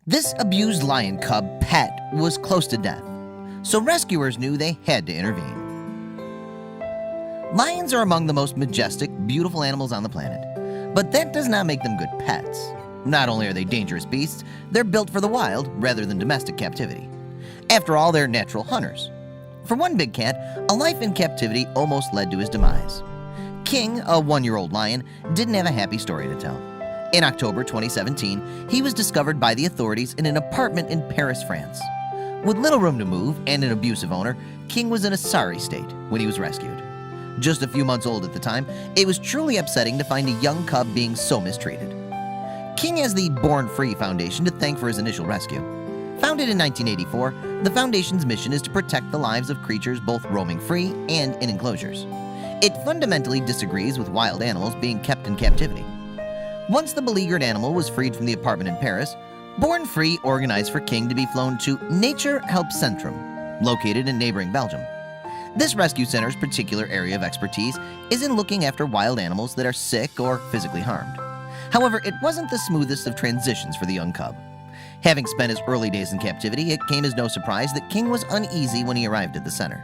This abused lion cub pet was close to death, so rescuers knew they had to intervene. Lions are among the most majestic, beautiful animals on the planet, but that does not make them good pets. Not only are they dangerous beasts, they're built for the wild rather than domestic captivity. After all, they're natural hunters. For one big cat, a life in captivity almost led to his demise. King, a one-year-old lion, didn't have a happy story to tell. In October 2017, he was discovered by the authorities in an apartment in Paris, France. With little room to move and an abusive owner, King was in a sorry state when he was rescued. Just a few months old at the time, it was truly upsetting to find a young cub being so mistreated. King has the Born Free Foundation to thank for his initial rescue. Founded in 1984, the foundation's mission is to protect the lives of creatures both roaming free and in enclosures. It fundamentally disagrees with wild animals being kept in captivity. Once the beleaguered animal was freed from the apartment in Paris, Born Free organized for King to be flown to Nature Help Centrum, located in neighboring Belgium. This rescue center's particular area of expertise is in looking after wild animals that are sick or physically harmed. However, it wasn't the smoothest of transitions for the young cub. Having spent his early days in captivity, it came as no surprise that King was uneasy when he arrived at the center.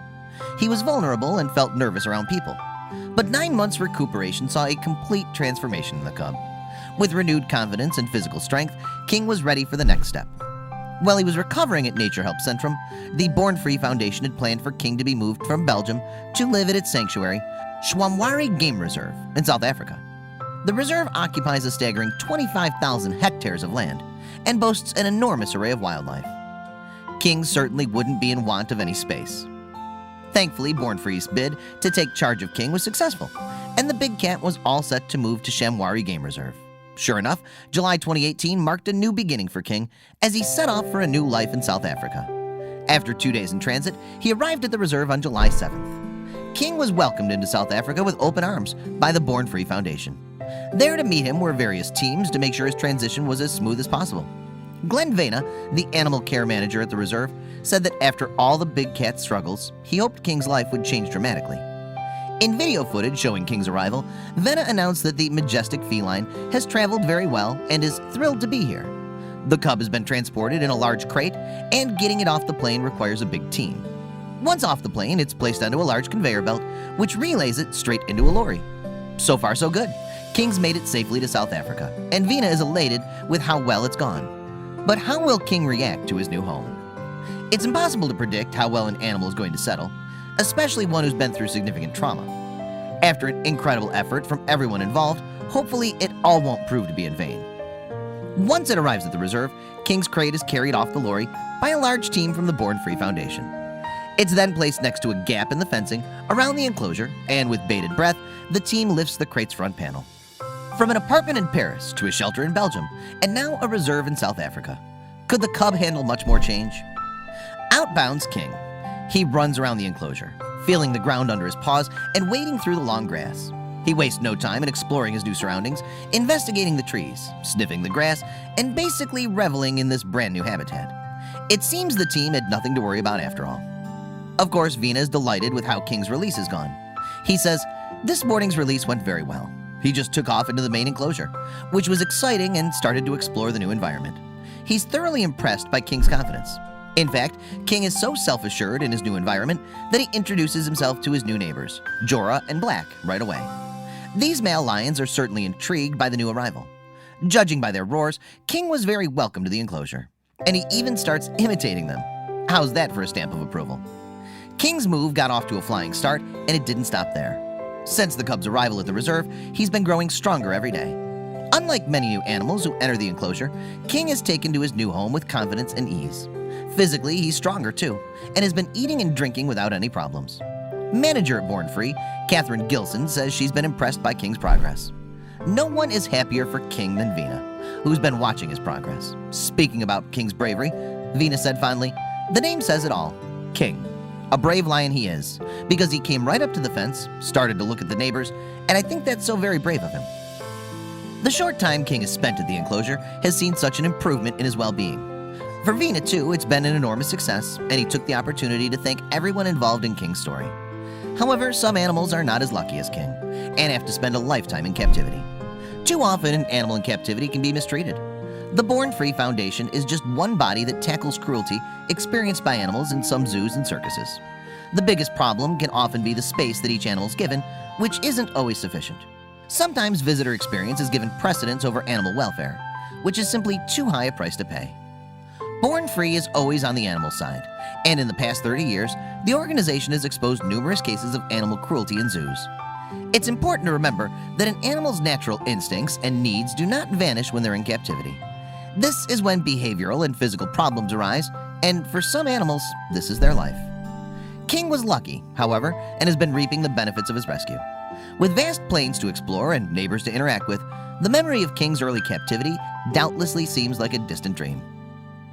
He was vulnerable and felt nervous around people. But 9 months' recuperation saw a complete transformation in the cub. With renewed confidence and physical strength, King was ready for the next step. While he was recovering at Nature Help Centrum, the Born Free Foundation had planned for King to be moved from Belgium to live at its sanctuary, Shamwari Game Reserve in South Africa. The reserve occupies a staggering 25,000 hectares of land and boasts an enormous array of wildlife. King certainly wouldn't be in want of any space. Thankfully, Born Free's bid to take charge of King was successful, and the big cat was all set to move to Shamwari Game Reserve. Sure enough, July 2018 marked a new beginning for King as he set off for a new life in South Africa. After 2 days in transit, he arrived at the reserve on July 7th. King was welcomed into South Africa with open arms by the Born Free Foundation. There to meet him were various teams to make sure his transition was as smooth as possible. Glenn Vena, the animal care manager at the reserve, said that after all the big cat's struggles, he hoped King's life would change dramatically. In video footage showing King's arrival, Vena announced that the majestic feline has traveled very well and is thrilled to be here. The cub has been transported in a large crate, and getting it off the plane requires a big team. Once off the plane, it's placed onto a large conveyor belt, which relays it straight into a lorry. So far, so good. King's made it safely to South Africa, and Vena is elated with how well it's gone. But how will King react to his new home? It's impossible to predict how well an animal is going to settle, especially one who's been through significant trauma. After an incredible effort from everyone involved, hopefully it all won't prove to be in vain. Once it arrives at the reserve, King's crate is carried off the lorry by a large team from the Born Free Foundation. It's then placed next to a gap in the fencing around the enclosure, and with bated breath, the team lifts the crate's front panel. From an apartment in Paris to a shelter in Belgium, and now a reserve in South Africa. Could the cub handle much more change? Out bounds King. He runs around the enclosure, feeling the ground under his paws and wading through the long grass. He wastes no time in exploring his new surroundings, investigating the trees, sniffing the grass, and basically reveling in this brand new habitat. It seems the team had nothing to worry about after all. Of course, Vena is delighted with how King's release has gone. He says, "This morning's release went very well. He just took off into the main enclosure, which was exciting, and started to explore the new environment. He's thoroughly impressed by King's confidence. In fact, King is so self-assured in his new environment that he introduces himself to his new neighbors, Jorah and Black, right away. These male lions are certainly intrigued by the new arrival. Judging by their roars, King was very welcome to the enclosure, and he even starts imitating them. How's that for a stamp of approval? King's move got off to a flying start, and it didn't stop there. Since the cub's arrival at the reserve, he's been growing stronger every day. Unlike many new animals who enter the enclosure, King has taken to his new home with confidence and ease. Physically, he's stronger too, and has been eating and drinking without any problems. Manager at Born Free, Catherine Gilson, says she's been impressed by King's progress. No one is happier for King than Vena, who's been watching his progress. Speaking about King's bravery, Vena said fondly, "The name says it all, King. A brave lion he is, because he came right up to the fence, started to look at the neighbors, and I think that's so very brave of him." The short time King has spent at the enclosure has seen such an improvement in his well-being. For Vena, too, it's been an enormous success, and he took the opportunity to thank everyone involved in King's story. However, some animals are not as lucky as King, and have to spend a lifetime in captivity. Too often, an animal in captivity can be mistreated. The Born Free Foundation is just one body that tackles cruelty experienced by animals in some zoos and circuses. The biggest problem can often be the space that each animal is given, which isn't always sufficient. Sometimes visitor experience is given precedence over animal welfare, which is simply too high a price to pay. Born Free is always on the animal side, and in the past 30 years, the organization has exposed numerous cases of animal cruelty in zoos. It's important to remember that an animal's natural instincts and needs do not vanish when they're in captivity. This is when behavioral and physical problems arise, and for some animals, this is their life. King was lucky, however, and has been reaping the benefits of his rescue. With vast plains to explore and neighbors to interact with, the memory of King's early captivity doubtlessly seems like a distant dream.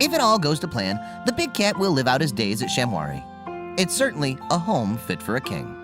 If it all goes to plan, the big cat will live out his days at Shamwari. It's certainly a home fit for a king.